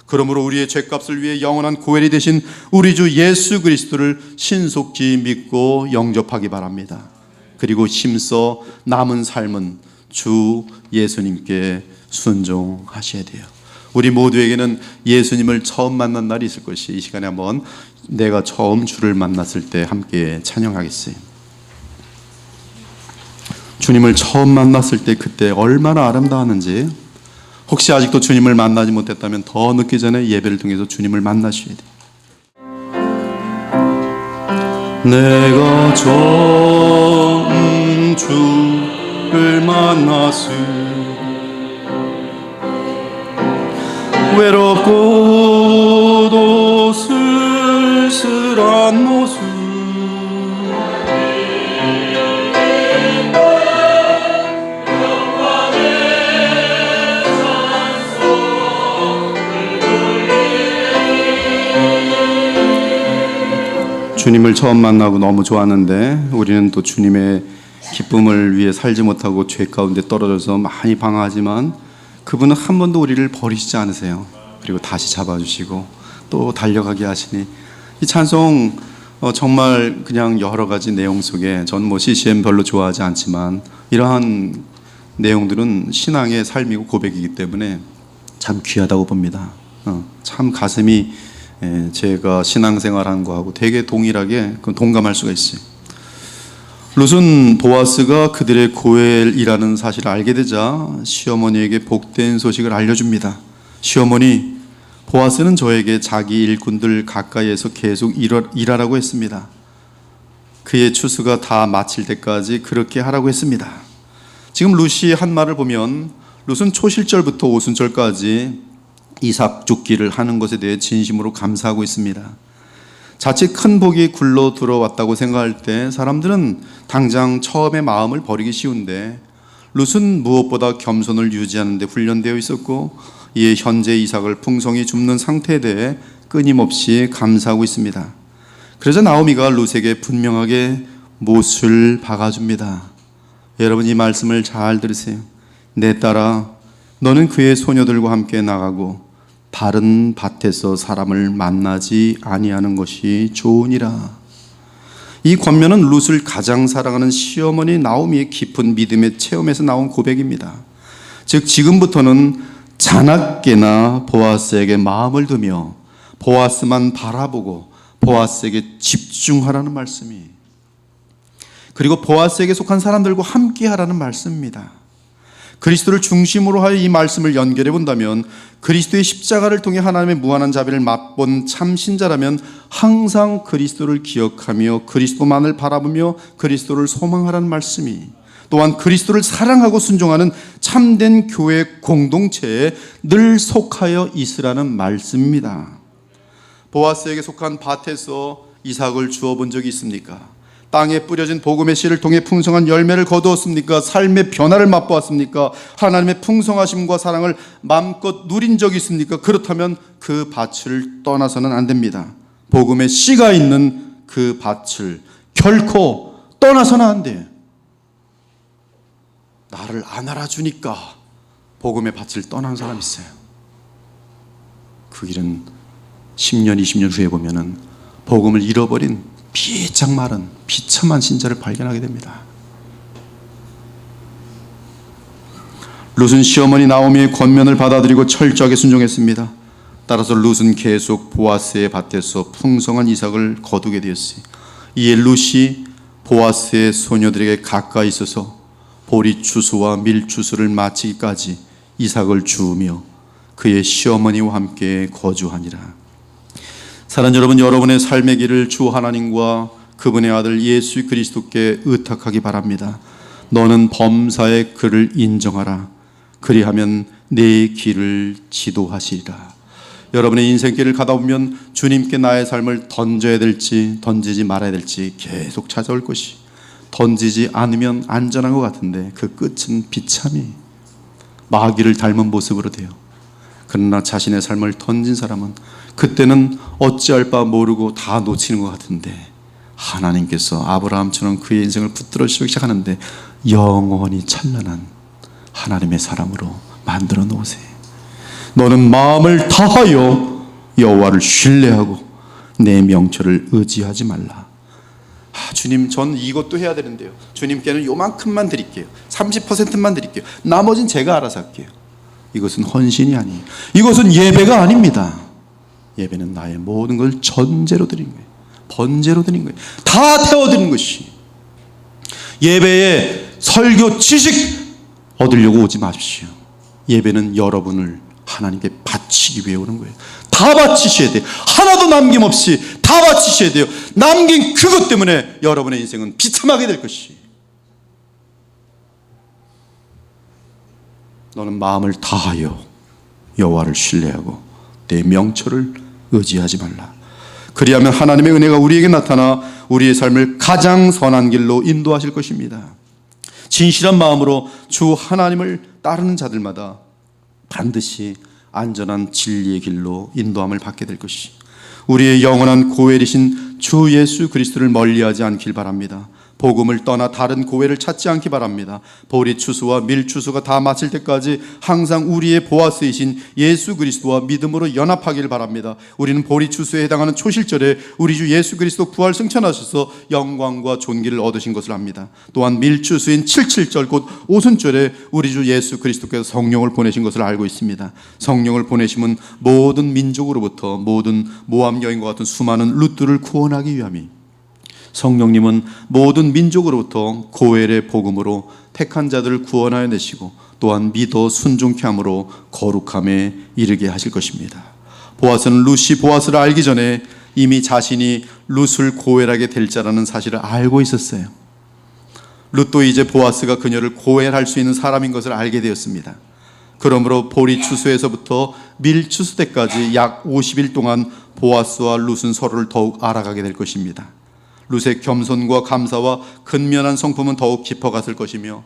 그러므로 우리의 죄값을 위해 영원한 고엘이 되신 우리 주 예수 그리스도를 신속히 믿고 영접하기 바랍니다. 그리고 힘써 남은 삶은 주 예수님께 순종하셔야 돼요. 우리 모두에게는 예수님을 처음 만난 날이 있을 것이, 이 시간에 한번 내가 처음 주를 만났을 때 함께 찬양하겠어요. 주님을 처음 만났을 때 그때 얼마나 아름다웠는지, 혹시 아직도 주님을 만나지 못했다면 더 늦기 전에 예배를 통해서 주님을 만나셔야 돼요. 내가 처음 주를 만났을 외롭고도 쓸쓸한 모습, 주님을 처음 만나고 너무 좋았는데 우리는 또 주님의 기쁨을 위해 살지 못하고 죄 가운데 떨어져서 많이 방황하지만 그분은 한 번도 우리를 버리시지 않으세요. 그리고 다시 잡아주시고 또 달려가게 하시니 이 찬송 정말 그냥 여러 가지 내용 속에 전 뭐 CCM 별로 좋아하지 않지만 이러한 내용들은 신앙의 삶이고 고백이기 때문에 참 귀하다고 봅니다. 참 가슴이 제가 신앙생활한 거하고 되게 동일하게 동감할 수가 있어요. 룻은 보아스가 그들의 고엘이라는 사실을 알게 되자 시어머니에게 복된 소식을 알려줍니다. 시어머니, 보아스는 저에게 자기 일꾼들 가까이에서 계속 일하라고 했습니다. 그의 추수가 다 마칠 때까지 그렇게 하라고 했습니다. 지금 룻이 한 말을 보면 룻은 초실절부터 오순절까지 이삭 죽기를 하는 것에 대해 진심으로 감사하고 있습니다. 자칫 큰 복이 굴러 들어왔다고 생각할 때 사람들은 당장 처음에 마음을 버리기 쉬운데 룻은 무엇보다 겸손을 유지하는 데 훈련되어 있었고 이에 현재 이삭을 풍성히 줍는 상태에 대해 끊임없이 감사하고 있습니다. 그러자 나오미가 룻에게 분명하게 못을 박아줍니다. 여러분 이 말씀을 잘 들으세요. 내 딸아, 너는 그의 소녀들과 함께 나가고 바른 밭에서 사람을 만나지 아니하는 것이 좋으니라. 이 권면은 룻을 가장 사랑하는 시어머니 나오미의 깊은 믿음의 체험에서 나온 고백입니다. 즉 지금부터는 자나깨나 보아스에게 마음을 두며 보아스만 바라보고 보아스에게 집중하라는 말씀이, 그리고 보아스에게 속한 사람들과 함께 하라는 말씀입니다. 그리스도를 중심으로 하여 이 말씀을 연결해 본다면 그리스도의 십자가를 통해 하나님의 무한한 자비를 맛본 참 신자라면 항상 그리스도를 기억하며 그리스도만을 바라보며 그리스도를 소망하라는 말씀이, 또한 그리스도를 사랑하고 순종하는 참된 교회 공동체에 늘 속하여 있으라는 말씀입니다. 보아스에게 속한 밭에서 이삭을 주어 본 적이 있습니까? 땅에 뿌려진 복음의 씨를 통해 풍성한 열매를 거두었습니까? 삶의 변화를 맛보았습니까? 하나님의 풍성하심과 사랑을 마음껏 누린 적이 있습니까? 그렇다면 그 밭을 떠나서는 안 됩니다. 복음의 씨가 있는 그 밭을 결코 떠나서는 안 돼요. 나를 안 알아주니까 복음의 밭을 떠난 사람이 있어요. 그 길은 10년, 20년 후에 보면은 복음을 잃어버린 비짝 마른 비참한 신자를 발견하게 됩니다. 룻은 시어머니 나오미의 권면을 받아들이고 철저하게 순종했습니다. 따라서 룻은 계속 보아스의 밭에서 풍성한 이삭을 거두게 되었어요. 이에 룻이 보아스의 소녀들에게 가까이 있어서 보리 추수와 밀 추수를 마치기까지 이삭을 주우며 그의 시어머니와 함께 거주하니라. 사랑하는 여러분, 여러분의 삶의 길을 주 하나님과 그분의 아들 예수 그리스도께 의탁하기 바랍니다. 너는 범사의 그를 인정하라. 그리하면 내 길을 지도하시리라. 여러분의 인생길을 가다 보면 주님께 나의 삶을 던져야 될지 던지지 말아야 될지 계속 찾아올 것이, 던지지 않으면 안전한 것 같은데 그 끝은 비참히 마귀를 닮은 모습으로 돼요. 그러나 자신의 삶을 던진 사람은 그때는 어찌할 바 모르고 다 놓치는 것 같은데 하나님께서 아브라함처럼 그의 인생을 붙들어 주시기 시작하는데 영원히 찬란한 하나님의 사람으로 만들어 놓으세요. 너는 마음을 다하여 여호와를 신뢰하고 내 명철을 의지하지 말라. 주님, 전 이것도 해야 되는데요. 주님께는 요만큼만 드릴게요. 30%만 드릴게요. 나머지는 제가 알아서 할게요. 이것은 헌신이 아니에요. 이것은 예배가 아닙니다. 예배는 나의 모든 걸 전제로 드린 거예요. 번제로 드린 거예요. 다 태워드린 것이. 예배에 설교 지식 얻으려고 오지 마십시오. 예배는 여러분을 하나님께 바치기 위해 오는 거예요. 다 바치셔야 돼요. 하나도 남김없이 다 바치셔야 돼요. 남긴 그것 때문에 여러분의 인생은 비참하게 될 것이. 너는 마음을 다하여 여호와를 신뢰하고 내 명철을 의지하지 말라. 그리하면 하나님의 은혜가 우리에게 나타나 우리의 삶을 가장 선한 길로 인도하실 것입니다. 진실한 마음으로 주 하나님을 따르는 자들마다 반드시 안전한 진리의 길로 인도함을 받게 될 것이, 우리의 영원한 고엘이신 주 예수 그리스도를 멀리하지 않길 바랍니다. 복음을 떠나 다른 고회를 찾지 않기 바랍니다. 보리추수와 밀추수가 다 마칠 때까지 항상 우리의 보아스이신 예수 그리스도와 믿음으로 연합하기를 바랍니다. 우리는 보리추수에 해당하는 초실절에 우리 주 예수 그리스도 부활 승천하셔서 영광과 존귀를 얻으신 것을 압니다. 또한 밀추수인 77절 곧 오순절에 우리 주 예수 그리스도께서 성령을 보내신 것을 알고 있습니다. 성령을 보내심은 모든 민족으로부터 모든 모함 여인과 같은 수많은 룻들을 구원하기 위함이, 성령님은 모든 민족으로부터 고엘의 복음으로 택한 자들을 구원하여 내시고 또한 믿어 순종케 함으로 거룩함에 이르게 하실 것입니다. 보아스는 룻이 보아스를 알기 전에 이미 자신이 룻을 고엘하게 될 자라는 사실을 알고 있었어요. 룻도 이제 보아스가 그녀를 고엘할 수 있는 사람인 것을 알게 되었습니다. 그러므로 보리추수에서부터 밀추수 때까지 약 50일 동안 보아스와 룻은 서로를 더욱 알아가게 될 것입니다. 룻의 겸손과 감사와 근면한 성품은 더욱 깊어갔을 것이며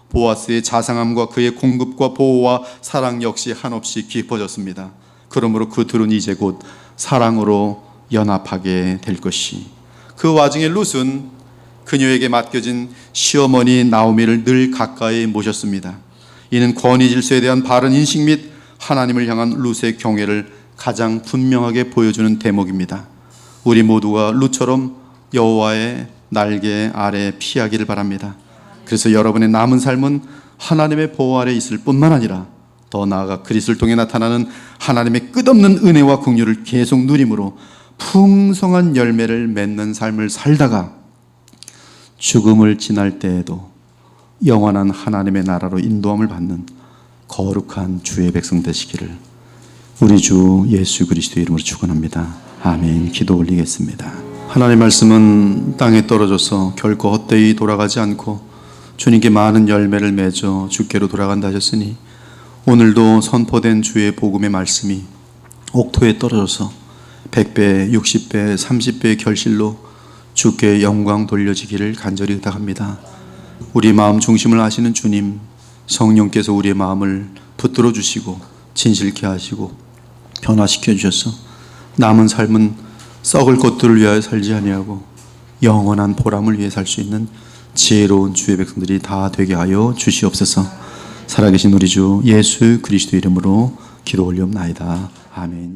보아스의 자상함과 그의 공급과 보호와 사랑 역시 한없이 깊어졌습니다. 그러므로 그 둘은 이제 곧 사랑으로 연합하게 될 것이, 그 와중에 룻은 그녀에게 맡겨진 시어머니 나오미를 늘 가까이 모셨습니다. 이는 권위 질서에 대한 바른 인식 및 하나님을 향한 룻의 경외를 가장 분명하게 보여주는 대목입니다. 우리 모두가 룻처럼 여호와의 날개 아래 피하기를 바랍니다. 그래서 여러분의 남은 삶은 하나님의 보호 아래 있을 뿐만 아니라 더 나아가 그리스도를 통해 나타나는 하나님의 끝없는 은혜와 긍휼을 계속 누림으로 풍성한 열매를 맺는 삶을 살다가 죽음을 지날 때에도 영원한 하나님의 나라로 인도함을 받는 거룩한 주의 백성 되시기를 우리 주 예수 그리스도의 이름으로 축원합니다. 아멘. 기도 올리겠습니다. 하나님의 말씀은 땅에 떨어져서 결코 헛되이 돌아가지 않고 주님께 많은 열매를 맺어 주께로 돌아간다 하셨으니, 오늘도 선포된 주의 복음의 말씀이 옥토에 떨어져서 100배, 60배, 30배의 결실로 주께 영광 돌려지기를 간절히 의탁합니다. 우리 마음 중심을 아시는 주님, 성령께서 우리의 마음을 붙들어 주시고 진실케 하시고 변화시켜 주셔서 남은 삶은 썩을 것들을 위하여 살지 아니하고 영원한 보람을 위해 살 수 있는 지혜로운 주의 백성들이 다 되게 하여 주시옵소서. 살아계신 우리 주 예수 그리스도 이름으로 기도 올리옵나이다. 아멘.